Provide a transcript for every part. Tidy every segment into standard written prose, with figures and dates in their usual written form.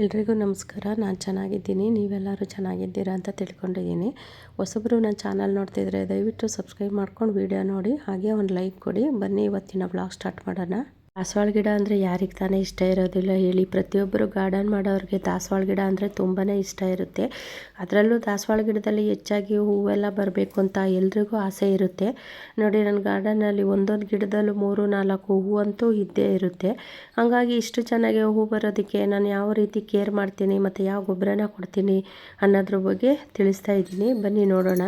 ಎಲ್ರಿಗೂ ನಮಸ್ಕಾರ. ನಾನು ಚೆನ್ನಾಗಿದ್ದೀನಿ, ನೀವೆಲ್ಲರೂ ಚೆನ್ನಾಗಿದ್ದೀರಾ ಅಂತ ತಿಳ್ಕೊಂಡಿದ್ದೀನಿ. ಹೊಸಬ್ರು ನನ್ನ ಚಾನಲ್ ನೋಡ್ತಿದ್ರೆ ದಯವಿಟ್ಟು ಸಬ್ಸ್ಕ್ರೈಬ್ ಮಾಡ್ಕೊಂಡು ವಿಡಿಯೋ ನೋಡಿ, ಹಾಗೆ ಒಂದು ಲೈಕ್ ಕೊಡಿ. ಬನ್ನಿ ಇವತ್ತಿನ ಬ್ಲಾಗ್ ಸ್ಟಾರ್ಟ್ ಮಾಡೋಣ. ದಾಸವಾಳ ಗಿಡ ಅಂದರೆ ಯಾರಿಗೆ ತಾನೇ ಇಷ್ಟ ಇರೋದಿಲ್ಲ ಹೇಳಿ. ಪ್ರತಿಯೊಬ್ಬರು ಗಾರ್ಡನ್ ಮಾಡೋರಿಗೆ ದಾಸವಾಳ ಗಿಡ ಅಂದರೆ ತುಂಬಾ ಇಷ್ಟ ಇರುತ್ತೆ. ಅದರಲ್ಲೂ ದಾಸವಾಳ ಗಿಡದಲ್ಲಿ ಹೆಚ್ಚಾಗಿ ಹೂವೆಲ್ಲ ಬರಬೇಕು ಅಂತ ಎಲ್ರಿಗೂ ಆಸೆ ಇರುತ್ತೆ. ನೋಡಿ, ನನ್ನ ಗಾರ್ಡನಲ್ಲಿ ಒಂದೊಂದು ಗಿಡದಲ್ಲೂ 3-4 ಹೂವಂತೂ ಇದ್ದೇ ಇರುತ್ತೆ. ಹಾಗಾಗಿ ಇಷ್ಟು ಚೆನ್ನಾಗಿ ಹೂ ಬರೋದಕ್ಕೆ ನಾನು ಯಾವ ರೀತಿ ಕೇರ್ ಮಾಡ್ತೀನಿ ಮತ್ತು ಯಾವ ಗೊಬ್ಬರನ ಕೊಡ್ತೀನಿ ಅನ್ನೋದ್ರ ಬಗ್ಗೆ ತಿಳಿಸ್ತಾ ಇದ್ದೀನಿ. ಬನ್ನಿ ನೋಡೋಣ.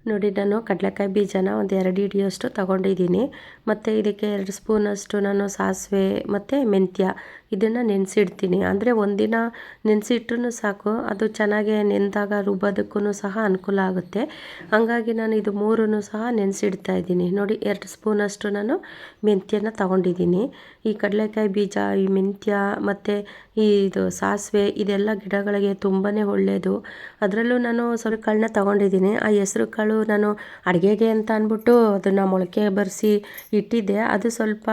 ನೋಡಿ, ನಾನು ಕಡಲೆಕಾಯಿ ಬೀಜನ ಒಂದು 2 ಹಿಡಿಯೋಷ್ಟು ತಗೊಂಡಿದ್ದೀನಿ. ಮತ್ತು ಇದಕ್ಕೆ 2 ಸ್ಪೂನಷ್ಟು ನಾನು ಸಾಸಿವೆ ಮತ್ತು ಮೆಂತ್ಯ ಇದನ್ನು ನೆನೆಸಿಡ್ತೀನಿ. ಅಂದರೆ ಒಂದಿನ ನೆನೆಸಿಟ್ರೂ ಸಾಕು, ಅದು ಚೆನ್ನಾಗಿ ನೆಂದಾಗ ರುಬ್ಬೋದಕ್ಕೂ ಸಹ ಅನುಕೂಲ ಆಗುತ್ತೆ. ಹಾಗಾಗಿ ನಾನು ಇದು 3 ಸಹ ನೆನೆಸಿಡ್ತಾ ಇದ್ದೀನಿ. ನೋಡಿ, 2 ಸ್ಪೂನಷ್ಟು ನಾನು ಮೆಂತ್ಯನ ತಗೊಂಡಿದ್ದೀನಿ. ಈ ಕಡಲೆಕಾಯಿ ಬೀಜ, ಈ ಮೆಂತ್ಯ ಮತ್ತು ಇದು ಸಾಸಿವೆ ಇದೆಲ್ಲ ಗಿಡಗಳಿಗೆ ತುಂಬಾ ಒಳ್ಳೆಯದು. ಅದರಲ್ಲೂ ನಾನು ಹೆಸರು ಕಾಳನ್ನ ತಗೊಂಡಿದ್ದೀನಿ. ಆ ಹೆಸರು ಕಾಳು ನಾನು ಅಡುಗೆಗೆ ಅಂತ ಅಂದ್ಬಿಟ್ಟು ಅದನ್ನು ಮೊಳಕೆ ಬರಿಸಿ ಇಟ್ಟಿದ್ದೆ. ಅದು ಸ್ವಲ್ಪ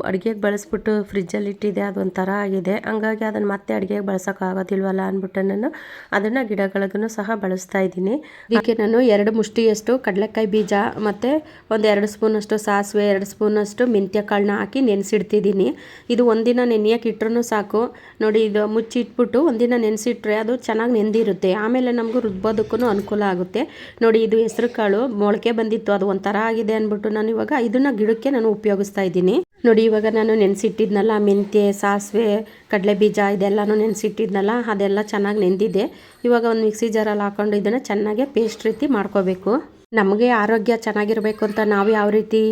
ಅಡುಗೆಗೆ ಬಳಸ್ಬಿಟ್ಟು ಫ್ರಿಜ್ಜಲ್ಲಿ ಇಟ್ಟಿದ್ದೆ, ಅದೊಂಥರ ಆಗಿದೆ. ಹಂಗಾಗಿ ಅದನ್ನು ಮತ್ತೆ ಅಡುಗೆಗೆ ಬಳಸೋಕ್ಕಾಗೋದಿಲ್ವಲ್ಲ ಅಂದ್ಬಿಟ್ಟು ನಾನು ಅದನ್ನು ಗಿಡಗಳಿಗೂ ಸಹ ಬಳಸ್ತಾ ಇದ್ದೀನಿ. ಇದಕ್ಕೆ ನಾನು 2 ಮುಷ್ಟಿಯಷ್ಟು ಕಡಲೆಕಾಯಿ ಬೀಜ ಮತ್ತು ಒಂದು 2 ಸ್ಪೂನಷ್ಟು ಸಾಸಿವೆ, 2 ಸ್ಪೂನಷ್ಟು ಮೆಂತ್ಯ ಕಾಳನ್ನ ಹಾಕಿ ನೆನೆಸಿಡ್ತಿದ್ದೀನಿ. ಇದು ಒಂದಿನ ನೆನೆಯೋಕೆ ಇಟ್ರೂ ಸಾಕು. ನೋಡಿ, ಇದು ಮುಚ್ಚಿಟ್ಬಿಟ್ಟು ಒಂದಿನ ನೆನೆಸಿಟ್ರೆ ಅದು ಚೆನ್ನಾಗಿ ನೆಂದಿರುತ್ತೆ. ಆಮೇಲೆ ನಮಗೂ ರುಬ್ಬೋದಕ್ಕೂ ಅನುಕೂಲ ಆಗುತ್ತೆ. ನೋಡಿ, ಇದು ಹೆಸರು ಕಾಳು ಮೊಳಕೆ ಬಂದಿತ್ತು, ಅದು ಒಂಥರ ಆಗಿದೆ ಅಂದ್ಬಿಟ್ಟು ನಾನು ಇವಾಗ ಇದನ್ನು ಗಿಡಕ್ಕೆ ನಾನು ಉಪಯೋಗಿಸ್ತಾ ಇದ್ದೀನಿ. ನೋಡಿ, ಇವಾಗ ನಾನು ನೆನೆಸಿಟ್ಟಿದ್ನಲ್ಲ ಮೆಂತ್ಯ, ಸಾಸಿವೆ, ಕಡಲೆ ಬೀಜ ಇದೆಲ್ಲನೂ ನೆನೆಸಿಟ್ಟಿದ್ನಲ್ಲ, ಅದೆಲ್ಲ ಚೆನ್ನಾಗಿ ನೆಂದಿದೆ. ಇವಾಗ ಒಂದು ಮಿಕ್ಸಿ ಜಾರಲ್ಲಿ ಹಾಕ್ಕೊಂಡು ಇದನ್ನು ಚೆನ್ನಾಗಿ ಪೇಸ್ಟ್ ರೀತಿ ಮಾಡ್ಕೋಬೇಕು. ನಮಗೆ ಆರೋಗ್ಯ ಚೆನ್ನಾಗಿರಬೇಕು ಅಂತ ನಾವು ಯಾವ ರೀತಿ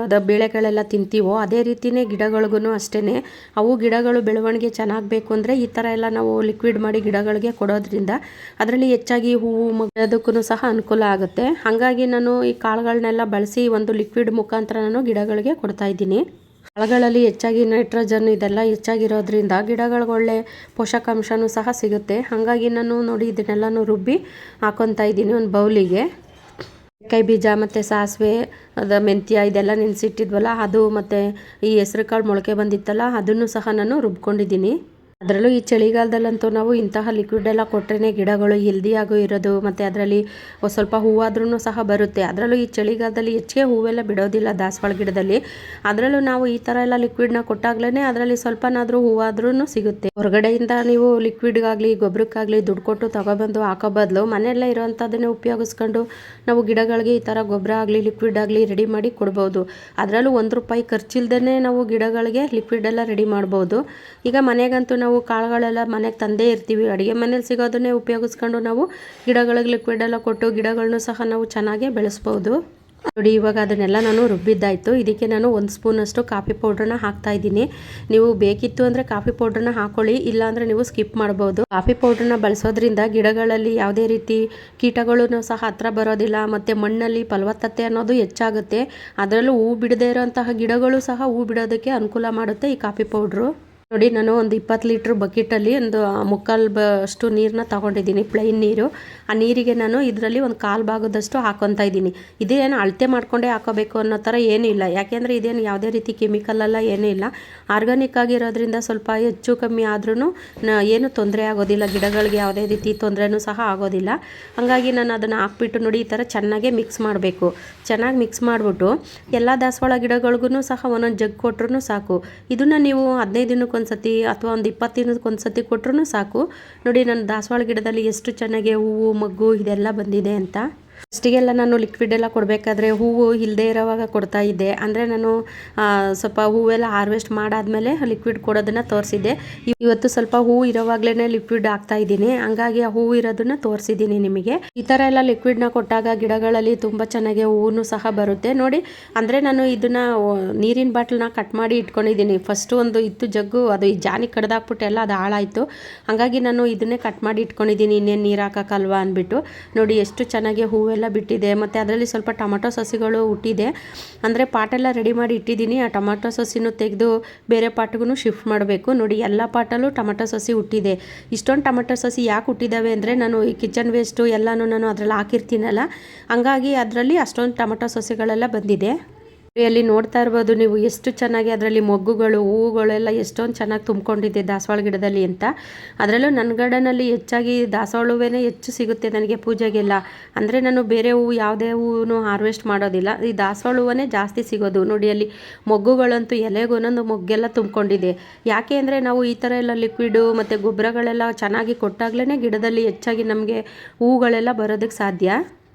ಅದು ಬೇಳೆಗಳೆಲ್ಲ ತಿಂತೀವೋ ಅದೇ ರೀತಿಯೇ ಗಿಡಗಳಿಗೂ ಅಷ್ಟೇ. ಅವು ಗಿಡಗಳು ಬೆಳವಣಿಗೆ ಚೆನ್ನಾಗಬೇಕು ಅಂದರೆ ಈ ಥರ ಎಲ್ಲ ನಾವು ಲಿಕ್ವಿಡ್ ಮಾಡಿ ಗಿಡಗಳಿಗೆ ಕೊಡೋದ್ರಿಂದ ಅದರಲ್ಲಿ ಹೆಚ್ಚಾಗಿ ಹೂವು ಮಗೋದಕ್ಕೂ ಸಹ ಅನುಕೂಲ ಆಗುತ್ತೆ. ಹಾಗಾಗಿ ನಾನು ಈ ಕಾಳುಗಳನ್ನೆಲ್ಲ ಬಳಸಿ ಒಂದು ಲಿಕ್ವಿಡ್ ಮುಖಾಂತರ ನಾನು ಗಿಡಗಳಿಗೆ ಕೊಡ್ತಾ ಇದ್ದೀನಿ. ಕಾಳುಗಳಲ್ಲಿ ಹೆಚ್ಚಾಗಿ ನೈಟ್ರೋಜನ್ ಇದೆಲ್ಲ ಹೆಚ್ಚಾಗಿರೋದ್ರಿಂದ ಗಿಡಗಳಿಗೆ ಒಳ್ಳೆ ಪೋಷಕಾಂಶನೂ ಸಹ ಸಿಗುತ್ತೆ. ಹಾಗಾಗಿ ನಾನು ನೋಡಿ ಇದನ್ನೆಲ್ಲನೂ ರುಬ್ಬಿ ಹಾಕ್ಕೊತಾ ಇದ್ದೀನಿ ಒಂದು ಬೌಲಿಗೆ. ಕೈ ಬೀಜ ಮತ್ತು ಸಾಸಿವೆ, ಮೆಂತ್ಯ ಇದೆಲ್ಲ ನೆನೆಸಿಟ್ಟಿದ್ವಲ್ಲ ಅದು, ಮತ್ತು ಈ ಹೆಸರು ಕಾಳು ಮೊಳಕೆ ಬಂದಿತ್ತಲ್ಲ ಅದನ್ನು ಸಹ ನಾನು ರುಬ್ಕೊಂಡಿದ್ದೀನಿ. ಅದರಲ್ಲೂ ಈ ಚಳಿಗಾಲದಲ್ಲಂತೂ ನಾವು ಇಂತಹ ಲಿಕ್ವಿಡ್ ಎಲ್ಲ ಕೊಟ್ಟರೆ ಗಿಡಗಳು ಹೆಲ್ದಿಯಾಗೂ ಇರೋದು, ಮತ್ತು ಅದರಲ್ಲಿ ಸ್ವಲ್ಪ ಹೂವಾದ್ರೂ ಸಹ ಬರುತ್ತೆ. ಅದರಲ್ಲೂ ಈ ಚಳಿಗಾಲದಲ್ಲಿ ಹೆಚ್ಚಿಗೆ ಹೂವೆಲ್ಲ ಬಿಡೋದಿಲ್ಲ ದಾಸವಾಳ ಗಿಡದಲ್ಲಿ. ಅದರಲ್ಲೂ ನಾವು ಈ ಥರ ಎಲ್ಲ ಲಿಕ್ವಿಡ್ನ ಕೊಟ್ಟಾಗ್ಲೇ ಅದರಲ್ಲಿ ಸ್ವಲ್ಪನಾದರೂ ಹೂವಾದ್ರೂ ಸಿಗುತ್ತೆ. ಹೊರಗಡೆಯಿಂದ ನೀವು ಲಿಕ್ವಿಡ್ಗಾಗಲಿ ಗೊಬ್ಬರಕ್ಕಾಗಲಿ ದುಡ್ಡು ಕೊಟ್ಟು ತಗೊಬಂದು ಹಾಕೋ ಬದಲು ಮನೆಯಲ್ಲೇ ಇರೋವಂಥದ್ದನ್ನೇ ಉಪಯೋಗಿಸ್ಕೊಂಡು ನಾವು ಗಿಡಗಳಿಗೆ ಈ ಥರ ಗೊಬ್ಬರ ಆಗಲಿ ಲಿಕ್ವಿಡ್ ಆಗಲಿ ರೆಡಿ ಮಾಡಿ ಕೊಡ್ಬೋದು. ಅದರಲ್ಲೂ ₹1 ಖರ್ಚಿಲ್ದೇ ನಾವು ಗಿಡಗಳಿಗೆ ಲಿಕ್ವಿಡ್ ಎಲ್ಲ ರೆಡಿ ಮಾಡ್ಬೋದು. ಈಗ ಮನೆಗಂತೂ ನಾವು ಕಾಳುಗಳೆಲ್ಲ ಮನೆಗೆ ತಂದೇ ಇರ್ತೀವಿ. ಅಡುಗೆ ಮನೇಲಿ ಸಿಗೋದನ್ನೇ ಉಪಯೋಗಿಸ್ಕೊಂಡು ನಾವು ಗಿಡಗಳಿಗೆ ಲಿಕ್ವಿಡ್ ಎಲ್ಲ ಕೊಟ್ಟು ಗಿಡಗಳನ್ನೂ ಸಹ ನಾವು ಚೆನ್ನಾಗೇ ಬೆಳೆಸ್ಬೋದು. ನೋಡಿ, ಇವಾಗ ಅದನ್ನೆಲ್ಲ ನಾನು ರುಬ್ಬಿದ್ದಾಯಿತು. ಇದಕ್ಕೆ ನಾನು 1 ಸ್ಪೂನಷ್ಟು ಕಾಫಿ ಪೌಡ್ರನ್ನ ಹಾಕ್ತಾ ಇದ್ದೀನಿ. ನೀವು ಬೇಕಿತ್ತು ಅಂದರೆ ಕಾಫಿ ಪೌಡ್ರನ್ನ ಹಾಕೊಳ್ಳಿ, ಇಲ್ಲಾಂದರೆ ನೀವು ಸ್ಕಿಪ್ ಮಾಡ್ಬೋದು. ಕಾಫಿ ಪೌಡ್ರನ್ನ ಬಳಸೋದ್ರಿಂದ ಗಿಡಗಳಲ್ಲಿ ಯಾವುದೇ ರೀತಿ ಕೀಟಗಳೂ ಸಹ ಹತ್ರ ಬರೋದಿಲ್ಲ, ಮತ್ತು ಮಣ್ಣಲ್ಲಿ ಫಲವತ್ತತೆ ಅನ್ನೋದು ಹೆಚ್ಚಾಗುತ್ತೆ. ಅದರಲ್ಲೂ ಹೂ ಬಿಡದೇ ಇರೋಂತಹ ಗಿಡಗಳು ಸಹ ಹೂ ಬಿಡೋದಕ್ಕೆ ಅನುಕೂಲ ಮಾಡುತ್ತೆ ಈ ಕಾಫಿ ಪೌಡ್ರು. ನೋಡಿ, ನಾನು ಒಂದು 20 ಲೀಟ್ರ್ ಬಕೆಟಲ್ಲಿ ಒಂದು 3/4 ಅಷ್ಟು ನೀರನ್ನ ತಗೊಂಡಿದ್ದೀನಿ, ಪ್ಲೈನ್ ನೀರು. ಆ ನೀರಿಗೆ ನಾನು ಇದರಲ್ಲಿ ಒಂದು 1/4 ಭಾಗದಷ್ಟು ಹಾಕ್ಕೊತಾ ಇದ್ದೀನಿ. ಇದೇನು ಅಳತೆ ಮಾಡ್ಕೊಂಡೇ ಹಾಕೋಬೇಕು ಅನ್ನೋ ಥರ ಏನೂ ಇಲ್ಲ. ಯಾಕೆಂದರೆ ಇದೇನು ಯಾವುದೇ ರೀತಿ ಕೆಮಿಕಲೆಲ್ಲ ಏನೂ ಇಲ್ಲ, ಆರ್ಗಾನಿಕ್ ಆಗಿರೋದ್ರಿಂದ ಸ್ವಲ್ಪ ಹೆಚ್ಚು ಕಮ್ಮಿ ಆದ್ರೂ ಏನು ತೊಂದರೆ ಆಗೋದಿಲ್ಲ, ಗಿಡಗಳಿಗೆ ಯಾವುದೇ ರೀತಿ ತೊಂದರೆನೂ ಸಹ ಆಗೋದಿಲ್ಲ. ಹಾಗಾಗಿ ನಾನು ಅದನ್ನು ಹಾಕ್ಬಿಟ್ಟು ನೋಡಿ ಈ ಥರ ಚೆನ್ನಾಗೇ ಮಿಕ್ಸ್ ಮಾಡಬೇಕು. ಚೆನ್ನಾಗಿ ಮಿಕ್ಸ್ ಮಾಡಿಬಿಟ್ಟು ಎಲ್ಲ ದಾಸವಾಳ ಗಿಡಗಳಿಗೂ ಸಹ ಒಂದೊಂದು ಜಗ್ ಕೊಟ್ರೂ ಸಾಕು. ಇದನ್ನು ನೀವು 15 ದಿನಕ್ಕೊಂದ್ಸತಿ ಅಥವಾ ಒಂದು 20 ದಿನಕ್ಕೊಂದ್ಸತಿ ಕೊಟ್ರೂ ಸಾಕು. ನೋಡಿ, ನನ್ನ ದಾಸವಾಳ ಗಿಡದಲ್ಲಿ ಎಷ್ಟು ಚೆನ್ನಾಗಿ ಹೂವು ಮೊಗ್ಗು ಇದೆಲ್ಲ ಬಂದಿದೆ ಅಂತ. ಫಸ್ಟಿಗೆಲ್ಲ ನಾನು ಲಿಕ್ವಿಡ್ ಎಲ್ಲ ಕೊಡಬೇಕಾದ್ರೆ ಹೂವು ಇಲ್ಲದೇ ಇರೋವಾಗ ಕೊಡ್ತಾ ಇದ್ದೆ. ಅಂದರೆ ನಾನು ಸ್ವಲ್ಪ ಹೂವೆಲ್ಲ ಹಾರ್ವೆಸ್ಟ್ ಮಾಡಾದಮೇಲೆ ಲಿಕ್ವಿಡ್ ಕೊಡೋದನ್ನು ತೋರಿಸಿದ್ದೆ. ಇವತ್ತು ಸ್ವಲ್ಪ ಹೂ ಇರೋವಾಗಲೇ ಲಿಕ್ವಿಡ್ ಹಾಕ್ತಾ ಇದ್ದೀನಿ. ಹಂಗಾಗಿ ಆ ಹೂವು ಇರೋದನ್ನು ತೋರಿಸಿದ್ದೀನಿ ನಿಮಗೆ. ಈ ಥರ ಎಲ್ಲ ಲಿಕ್ವಿಡ್ನ ಕೊಟ್ಟಾಗ ಗಿಡಗಳಲ್ಲಿ ತುಂಬ ಚೆನ್ನಾಗಿ ಹೂವು ಸಹ ಬರುತ್ತೆ. ನೋಡಿ, ಅಂದರೆ ನಾನು ಇದನ್ನು ನೀರಿನ ಬಾಟ್ಲನ್ನ ಕಟ್ ಮಾಡಿ ಇಟ್ಕೊಂಡಿದ್ದೀನಿ. ಫಸ್ಟು ಒಂದು ಇತ್ತು ಜಗ್ಗು, ಅದು ಈ ಜಾನಿ ಕಡ್ದಾಕ್ಬಿಟ್ಟು ಎಲ್ಲ ಅದು ಹಾಳಾಯಿತು. ಹಾಗಾಗಿ ನಾನು ಇದನ್ನೇ ಕಟ್ ಮಾಡಿ ಇಟ್ಕೊಂಡಿದ್ದೀನಿ, ಇನ್ನೇನು ನೀರು ಹಾಕೋಕ್ಕಲ್ವಾ ಅಂದ್ಬಿಟ್ಟು. ನೋಡಿ, ಎಷ್ಟು ಚೆನ್ನಾಗಿ ಹೂವೆಲ್ಲ ಬಿಟ್ಟಿದೆ, ಮತ್ತು ಅದರಲ್ಲಿ ಸ್ವಲ್ಪ ಟೊಮೊಟೊ ಸಸಿಗಳು ಹುಟ್ಟಿದೆ. ಅಂದರೆ ಪಾಟೆಲ್ಲ ರೆಡಿ ಮಾಡಿ ಇಟ್ಟಿದ್ದೀನಿ. ಆ ಟೊಮೊಟೊ ಸಸಿನೂ ತೆಗೆದು ಬೇರೆ ಪಾಟ್ಗೂ ಶಿಫ್ಟ್ ಮಾಡಬೇಕು. ನೋಡಿ, ಎಲ್ಲ ಪಾಟಲ್ಲೂ ಟೊಮೊಟೊ ಸಸಿ ಹುಟ್ಟಿದೆ. ಇಷ್ಟೊಂದು ಟೊಮೊಟೊ ಸಸಿ ಯಾಕೆ ಹುಟ್ಟಿದ್ದಾವೆ ಅಂದರೆ ನಾನು ಈ ಕಿಚನ್ ವೇಸ್ಟು ಎಲ್ಲನೂ ನಾನು ಅದರಲ್ಲಿ ಹಾಕಿರ್ತೀನಲ್ಲ, ಹಂಗಾಗಿ ಅದರಲ್ಲಿ ಅಷ್ಟೊಂದು ಟೊಮೊಟೊ ಸಸಿಗಳೆಲ್ಲ ಬಂದಿದೆ. ಅಲ್ಲಿ ನೋಡ್ತಾ ಇರ್ಬೋದು ನೀವು ಎಷ್ಟು ಚೆನ್ನಾಗಿ ಅದರಲ್ಲಿ ಮೊಗ್ಗುಗಳು ಹೂವುಗಳೆಲ್ಲ ಎಷ್ಟೊಂದು ಚೆನ್ನಾಗಿ ತುಂಬಿಕೊಂಡಿದೆ ದಾಸವಾಳ ಗಿಡದಲ್ಲಿ ಅಂತ. ಅದರಲ್ಲೂ ನನ್ನ ಗಾರ್ಡನಲ್ಲಿ ಹೆಚ್ಚಾಗಿ ದಾಸವಾಳ ಹೂವೇ ಹೆಚ್ಚು ಸಿಗುತ್ತೆ ನನಗೆ ಪೂಜೆಗೆಲ್ಲ. ಅಂದರೆ ನಾನು ಬೇರೆ ಹೂವು ಯಾವುದೇ ಹೂವು ಹಾರ್ವೆಸ್ಟ್ ಮಾಡೋದಿಲ್ಲ, ಈ ದಾಸವಾಳ ಹೂವೇ ಜಾಸ್ತಿ ಸಿಗೋದು. ನೋಡಿ ಅಲ್ಲಿ ಮೊಗ್ಗುಗಳಂತೂ ಎಲೆಗೂ ಒಂದೊಂದು ಮೊಗ್ಗೆಲ್ಲ ತುಂಬಿಕೊಂಡಿದೆ. ಯಾಕೆ ಅಂದರೆ ನಾವು ಈ ಥರ ಎಲ್ಲ ಲಿಕ್ವಿಡು ಮತ್ತು ಗೊಬ್ಬರಗಳೆಲ್ಲ ಚೆನ್ನಾಗಿ ಕೊಟ್ಟಾಗಲೇ ಗಿಡದಲ್ಲಿ ಹೆಚ್ಚಾಗಿ ನಮಗೆ ಹೂವುಗಳೆಲ್ಲ ಬರೋದಕ್ಕೆ ಸಾಧ್ಯ.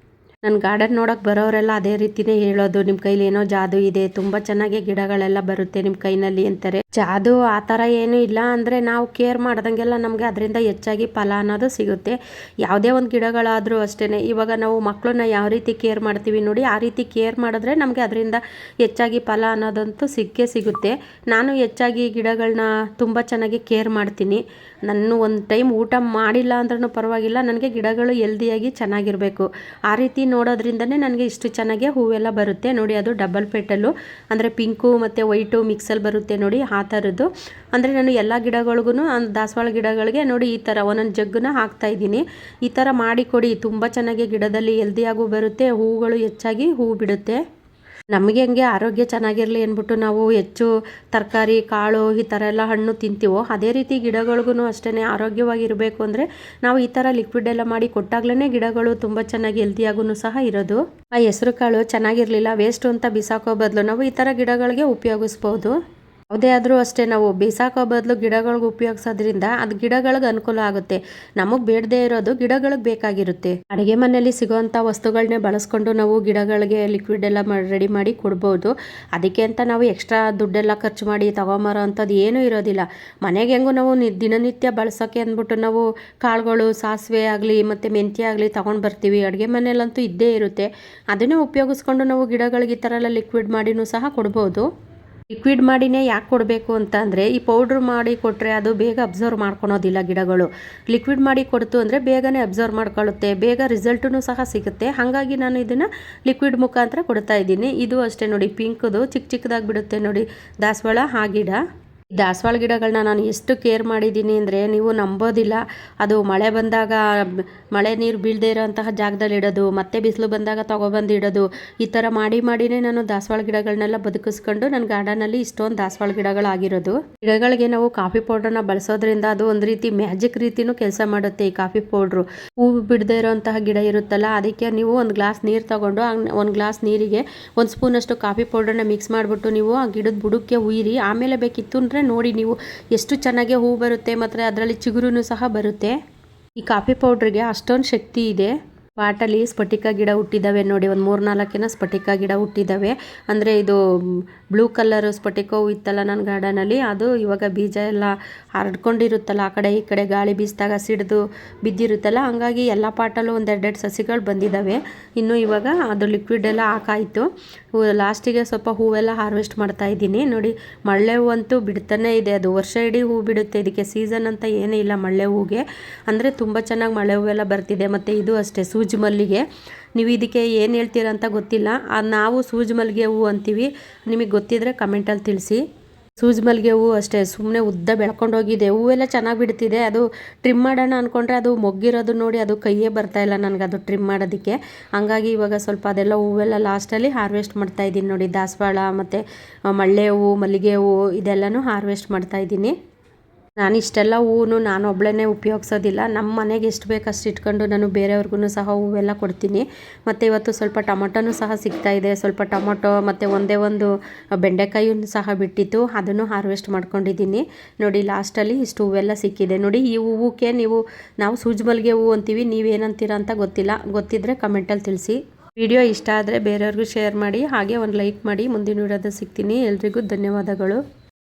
ನನ್ನ ಗಾರ್ಡನ್ ನೋಡೋಕೆ ಬರೋರೆಲ್ಲ ಅದೇ ರೀತಿಯೇ ಹೇಳೋದು, ನಿಮ್ಮ ಕೈಲಿ ಏನೋ ಜಾದು ಇದೆ, ತುಂಬ ಚೆನ್ನಾಗಿ ಗಿಡಗಳೆಲ್ಲ ಬರುತ್ತೆ ನಿಮ್ಮ ಕೈನಲ್ಲಿ ಅಂತಾರೆ. ಜಾದು ಆ ಥರ ಏನೂ ಇಲ್ಲ, ಅಂದರೆ ನಾವು ಕೇರ್ ಮಾಡ್ದಂಗೆಲ್ಲ ನಮಗೆ ಅದರಿಂದ ಹೆಚ್ಚಾಗಿ ಫಲ ಅನ್ನೋದು ಸಿಗುತ್ತೆ. ಯಾವುದೇ ಒಂದು ಗಿಡಗಳಾದರೂ ಅಷ್ಟೇ, ಇವಾಗ ನಾವು ಮಕ್ಕಳನ್ನ ಯಾವ ರೀತಿ ಕೇರ್ ಮಾಡ್ತೀವಿ ನೋಡಿ, ಆ ರೀತಿ ಕೇರ್ ಮಾಡಿದ್ರೆ ನಮಗೆ ಅದರಿಂದ ಹೆಚ್ಚಾಗಿ ಫಲ ಅನ್ನೋದಂತೂ ಸಿಕ್ಕೇ ಸಿಗುತ್ತೆ. ನಾನು ಹೆಚ್ಚಾಗಿ ಗಿಡಗಳನ್ನ ತುಂಬ ಚೆನ್ನಾಗಿ ಕೇರ್ ಮಾಡ್ತೀನಿ. ನಾನು ಒಂದು ಟೈಮ್ ಊಟ ಮಾಡಿಲ್ಲ ಅಂದ್ರೂ ಪರವಾಗಿಲ್ಲ, ನನಗೆ ಗಿಡಗಳು ಹೆಲ್ದಿಯಾಗಿ ಚೆನ್ನಾಗಿರಬೇಕು. ಆ ರೀತಿ ನೋಡೋದ್ರಿಂದನೇ ನನಗೆ ಇಷ್ಟು ಚೆನ್ನಾಗಿ ಹೂವೆಲ್ಲ ಬರುತ್ತೆ ನೋಡಿ. ಅದು ಡಬಲ್ ಪೆಟಲ್ಲು, ಅಂದರೆ ಪಿಂಕು ಮತ್ತು ವೈಟು ಮಿಕ್ಸಲ್ಲಿ ಬರುತ್ತೆ ನೋಡಿ, ಆ ಥರದ್ದು. ಅಂದರೆ ನಾನು ಎಲ್ಲ ಗಿಡಗಳಿಗೂ ದಾಸವಾಳ ಗಿಡಗಳಿಗೆ ನೋಡಿ ಈ ಥರ ಒಂದೊಂದು ಜಗ್ಗನ್ನ ಹಾಕ್ತಾಯಿದ್ದೀನಿ. ಈ ಥರ ಮಾಡಿ ಕೊಡಿ, ತುಂಬ ಚೆನ್ನಾಗಿ ಗಿಡದಲ್ಲಿ ಹೆಲ್ದಿಯಾಗೂ ಬರುತ್ತೆ, ಹೂಗಳು ಹೆಚ್ಚಾಗಿ ಹೂ ಬಿಡುತ್ತೆ. ನಮಗೆ ಹಂಗೆ ಆರೋಗ್ಯ ಚೆನ್ನಾಗಿರಲಿ ಅಂದ್ಬಿಟ್ಟು ನಾವು ಹೆಚ್ಚು ತರಕಾರಿ ಕಾಳು ಈ ಥರ ಎಲ್ಲ ಹಣ್ಣು ತಿಂತೀವೋ, ಅದೇ ರೀತಿ ಗಿಡಗಳಿಗೂ ಅಷ್ಟೇ ಆರೋಗ್ಯವಾಗಿರಬೇಕು ಅಂದರೆ ನಾವು ಈ ಥರ ಲಿಕ್ವಿಡ್ ಎಲ್ಲ ಮಾಡಿ ಕೊಟ್ಟಾಗ್ಲೇ ಗಿಡಗಳು ತುಂಬ ಚೆನ್ನಾಗಿ ಹೆಲ್ದಿಯಾಗೂ ಸಹ ಇರೋದು. ಆ ಹೆಸರು ಕಾಳು ಚೆನ್ನಾಗಿರಲಿಲ್ಲ ವೇಸ್ಟು ಅಂತ ಬಿಸಾಕೋ ಬದಲು ನಾವು ಈ ಥರ ಗಿಡಗಳಿಗೆ ಉಪಯೋಗಿಸ್ಬೋದು. ಯಾವುದೇ ಆದರೂ ಅಷ್ಟೇ, ನಾವು ಬಿಸಾಕೋ ಬದಲು ಗಿಡಗಳಿಗೆ ಉಪಯೋಗಿಸೋದ್ರಿಂದ ಅದು ಗಿಡಗಳಿಗೆ ಅನುಕೂಲ ಆಗುತ್ತೆ. ನಮಗೆ ಬೇಡದೇ ಇರೋದು ಗಿಡಗಳಿಗೆ ಬೇಕಾಗಿರುತ್ತೆ. ಅಡುಗೆ ಮನೆಯಲ್ಲಿ ಸಿಗೋವಂಥ ವಸ್ತುಗಳನ್ನೇ ಬಳಸ್ಕೊಂಡು ನಾವು ಗಿಡಗಳಿಗೆ ಲಿಕ್ವಿಡ್ ಎಲ್ಲ ರೆಡಿ ಮಾಡಿ ಕೊಡ್ಬೋದು. ಅದಕ್ಕೆ ಅಂತ ನಾವು ಎಕ್ಸ್ಟ್ರಾ ದುಡ್ಡೆಲ್ಲ ಖರ್ಚು ಮಾಡಿ ತೊಗೊಂಬರೋ ಅಂಥದ್ದು ಏನೂ ಇರೋದಿಲ್ಲ. ಮನೆಗೆ ಹೆಂಗೂ ನಾವು ದಿನನಿತ್ಯ ಬಳಸೋಕ್ಕೆ ಅಂದ್ಬಿಟ್ಟು ನಾವು ಕಾಳುಗಳು ಸಾಸಿವೆ ಆಗಲಿ ಮತ್ತು ಮೆಂತ್ಯ ಆಗಲಿ ತೊಗೊಂಡು ಬರ್ತೀವಿ. ಅಡುಗೆ ಮನೆಯಲ್ಲಂತೂ ಇದ್ದೇ ಇರುತ್ತೆ. ಅದನ್ನೇ ಉಪಯೋಗಿಸ್ಕೊಂಡು ನಾವು ಗಿಡಗಳಿಗೆ ಈ ಥರ ಎಲ್ಲ ಲಿಕ್ವಿಡ್ ಮಾಡಿನೂ ಸಹ ಕೊಡ್ಬೋದು. ಲಿಕ್ವಿಡ್ ಮಾಡಿನೇ ಯಾಕೆ ಕೊಡಬೇಕು ಅಂತ ಅಂದರೆ, ಈ ಪೌಡ್ರ್ ಮಾಡಿ ಕೊಟ್ಟರೆ ಅದು ಬೇಗ ಅಬ್ಸರ್ವ್ ಮಾಡ್ಕೊಳೋದಿಲ್ಲ ಗಿಡಗಳು. ಲಿಕ್ವಿಡ್ ಮಾಡಿ ಕೊಡ್ತು ಅಂದರೆ ಬೇಗನೆ ಅಬ್ಸರ್ವ್ ಮಾಡ್ಕೊಳ್ಳುತ್ತೆ, ಬೇಗ ರಿಸಲ್ಟೂ ಸಹ ಸಿಗುತ್ತೆ. ಹಾಗಾಗಿ ನಾನು ಇದನ್ನು ಲಿಕ್ವಿಡ್ ಮುಖಾಂತರ ಕೊಡ್ತಾ ಇದ್ದೀನಿ. ಇದು ಅಷ್ಟೇ ನೋಡಿ, ಪಿಂಕ್ದು ಚಿಕ್ಕ ಚಿಕ್ಕದಾಗಿ ಬಿಡುತ್ತೆ ನೋಡಿ ದಾಸವಾಳ ಆ ಗಿಡ. ದಾಸವಾಳ ಗಿಡಗಳನ್ನ ನಾನು ಎಷ್ಟು ಕೇರ್ ಮಾಡಿದ್ದೀನಿ ಅಂದರೆ ನೀವು ನಂಬೋದಿಲ್ಲ. ಅದು ಮಳೆ ಬಂದಾಗ ಮಳೆ ನೀರು ಬೀಳದೇ ಇರೋಂತಹ ಜಾಗದಲ್ಲಿ ಇಡೋದು, ಮತ್ತೆ ಬಿಸಿಲು ಬಂದಾಗ ತೊಗೊಬಂದು ಇಡೋದು, ಈ ಥರ ಮಾಡಿನೇ ನಾನು ದಾಸವಾಳ ಗಿಡಗಳನ್ನೆಲ್ಲ ಬದುಕಿಸ್ಕೊಂಡು ನನ್ನ ಗಾರ್ಡನಲ್ಲಿ ಇಷ್ಟೊಂದು ದಾಸವಾಳ ಗಿಡಗಳಾಗಿರೋದು. ಗಿಡಗಳಿಗೆ ನಾವು ಕಾಫಿ ಪೌಡ್ರನ್ನ ಬಳಸೋದ್ರಿಂದ ಅದು ಒಂದು ರೀತಿ ಮ್ಯಾಜಿಕ್ ರೀತಿಯೂ ಕೆಲಸ ಮಾಡುತ್ತೆ. ಈ ಕಾಫಿ ಪೌಡ್ರು ಹೂವು ಬಿಡದೇ ಇರೋಂತಹ ಗಿಡ ಇರುತ್ತಲ್ಲ, ಅದಕ್ಕೆ ನೀವು ಒಂದು ಗ್ಲಾಸ್ ನೀರು ತೊಗೊಂಡು ಒಂದು ಗ್ಲಾಸ್ ನೀರಿಗೆ ಒಂದು ಸ್ಪೂನಷ್ಟು ಕಾಫಿ ಪೌಡ್ರನ್ನ ಮಿಕ್ಸ್ ಮಾಡಿಬಿಟ್ಟು ನೀವು ಆ ಗಿಡದ ಬುಡಕ್ಕೆ ಉಯಿರಿ. ಆಮೇಲೆ ಬೇಕಿತ್ತು ಅಂದರೆ ನೋಡಿ ನೀವು ಎಷ್ಟು ಚೆನ್ನಾಗಿ ಹೂ ಬರುತ್ತೆ, ಮತ್ತು ಅದರಲ್ಲಿ ಚಿಗುರು ಸಹ ಬರುತ್ತೆ. ಈ ಕಾಫಿ ಪೌಡ್ರಿಗೆ ಅಷ್ಟೊಂದು ಶಕ್ತಿ ಇದೆ. ಪಾಟಲ್ಲಿ ಸ್ಫಟಿಕ ಗಿಡ ಹುಟ್ಟಿದ್ದಾವೆ ನೋಡಿ, ಒಂದು 3-4 ಸ್ಫಟಿಕ ಗಿಡ ಹುಟ್ಟಿದ್ದಾವೆ. ಅಂದರೆ ಇದು ಬ್ಲೂ ಕಲರ್ ಸ್ಫಟಿಕ ಹೂ ಇತ್ತಲ್ಲ ನನ್ನ ಗಾರ್ಡನಲ್ಲಿ, ಅದು ಇವಾಗ ಬೀಜ ಎಲ್ಲ ಹರಡ್ಕೊಂಡಿರುತ್ತಲ್ಲ ಆ ಕಡೆ ಈ ಕಡೆ ಗಾಳಿ ಬೀಸಿದಾಗ ಸಿಡಿದು ಬಿದ್ದಿರುತ್ತಲ್ಲ, ಹಂಗಾಗಿ ಎಲ್ಲ ಪಾಟಲ್ಲೂ ಒಂದು 2 ಸಸಿಗಳು ಬಂದಿದ್ದಾವೆ. ಇನ್ನು ಇವಾಗ ಅದು ಲಿಕ್ವಿಡ್ ಎಲ್ಲ ಹಾಕಾಯಿತು. ಲಾಸ್ಟಿಗೆ ಸ್ವಲ್ಪ ಹೂವೆಲ್ಲ ಹಾರ್ವೆಸ್ಟ್ ಮಾಡ್ತಾ ಇದ್ದೀನಿ ನೋಡಿ. ಮಳ್ಳೆ ಹೂ ಅಂತೂ ಬಿಡ್ತಾನೆ ಇದೆ, ಅದು ವರ್ಷ ಇಡೀ ಹೂ ಬಿಡುತ್ತೆ. ಇದಕ್ಕೆ ಸೀಸನ್ ಅಂತ ಏನೇ ಇಲ್ಲ ಮಳ್ಳೆ ಹೂಗೆ, ಅಂದರೆ ತುಂಬ ಚೆನ್ನಾಗಿ ಮಳ್ಳೆ ಹೂವೆಲ್ಲ ಬರ್ತಿದೆ. ಮತ್ತು ಇದು ಅಷ್ಟೇ ಸೂಜಿ ಮಲ್ಲಿಗೆ. ನೀವು ಇದಕ್ಕೆ ಏನು ಹೇಳ್ತೀರ ಅಂತ ಗೊತ್ತಿಲ್ಲ, ನಾವು ಸೂಜಿ ಮಲ್ಲಿಗೆ ಹೂ ಅಂತೀವಿ. ನಿಮಗೆ ಗೊತ್ತಿದ್ರೆ ಕಮೆಂಟಲ್ಲಿ ತಿಳಿಸಿ. ಸೂಜಿ ಮಲ್ಲಿಗೆ ಹೂವು ಅಷ್ಟೇ ಸುಮ್ಮನೆ ಉದ್ದ ಬೆಳ್ಕೊಂಡೋಗಿದೆ, ಹೂವೆಲ್ಲ ಚೆನ್ನಾಗಿ ಬಿಡ್ತಿದೆ. ಅದು ಟ್ರಿಮ್ ಮಾಡೋಣ ಅಂದ್ಕೊಂಡ್ರೆ ಅದು ಮೊಗ್ಗಿರೋದು ನೋಡಿ ಅದು ಕೈಯೇ ಬರ್ತಾಯಿಲ್ಲ ನನಗೆ ಅದು ಟ್ರಿಮ್ ಮಾಡೋದಕ್ಕೆ. ಹಂಗಾಗಿ ಇವಾಗ ಸ್ವಲ್ಪ ಅದೆಲ್ಲ ಹೂವೆಲ್ಲ ಲಾಸ್ಟಲ್ಲಿ ಹಾರ್ವೆಸ್ಟ್ ಮಾಡ್ತಾಯಿದ್ದೀನಿ ನೋಡಿ. ದಾಸವಾಳ ಮತ್ತು ಮಳ್ಳೆ ಹೂವು, ಮಲ್ಲಿಗೆ ಹೂವು ಇದೆಲ್ಲನೂ ಹಾರ್ವೆಸ್ಟ್ ಮಾಡ್ತಾಯಿದ್ದೀನಿ. ನಾನು ಇಷ್ಟೆಲ್ಲ ಹೂವು ನಾನು ಒಬ್ಬಳೇ ಉಪಯೋಗಿಸೋದಿಲ್ಲ. ನಮ್ಮ ಮನೆಗೆ ಎಷ್ಟು ಬೇಕು ಅಷ್ಟು ಇಟ್ಕೊಂಡು ನಾನು ಬೇರೆಯವ್ರಿಗೂ ಸಹ ಹೂವೆಲ್ಲ ಕೊಡ್ತೀನಿ. ಮತ್ತು ಇವತ್ತು ಸ್ವಲ್ಪ ಟೊಮೊಟೊನೂ ಸಹ ಸಿಗ್ತಾಯಿದೆ. ಸ್ವಲ್ಪ ಟೊಮೊಟೊ ಮತ್ತು ಒಂದೇ ಒಂದು ಬೆಂಡೆಕಾಯಿಯೂ ಸಹ ಬಿಟ್ಟಿತ್ತು, ಅದನ್ನು ಹಾರ್ವೆಸ್ಟ್ ಮಾಡ್ಕೊಂಡಿದ್ದೀನಿ ನೋಡಿ. ಲಾಸ್ಟಲ್ಲಿ ಇಷ್ಟು ಹೂವೆಲ್ಲ ಸಿಕ್ಕಿದೆ ನೋಡಿ. ಈ ಹೂವಕ್ಕೆ ನಾವು ಸೂಜಿ ಮಲ್ಲಿಗೆ ಹೂವು ಅಂತೀವಿ, ನೀವೇನಂತೀರ ಅಂತ ಗೊತ್ತಿಲ್ಲ. ಗೊತ್ತಿದ್ದರೆ ಕಮೆಂಟಲ್ಲಿ ತಿಳಿಸಿ. ವಿಡಿಯೋ ಇಷ್ಟ ಆದರೆ ಬೇರೆಯವ್ರಿಗೂ ಶೇರ್ ಮಾಡಿ, ಹಾಗೆ ಒಂದು ಲೈಕ್ ಮಾಡಿ. ಮುಂದಿನ ವಿಡಿಯೋದಲ್ಲಿ ಸಿಗ್ತೀನಿ. ಎಲ್ರಿಗೂ ಧನ್ಯವಾದಗಳು.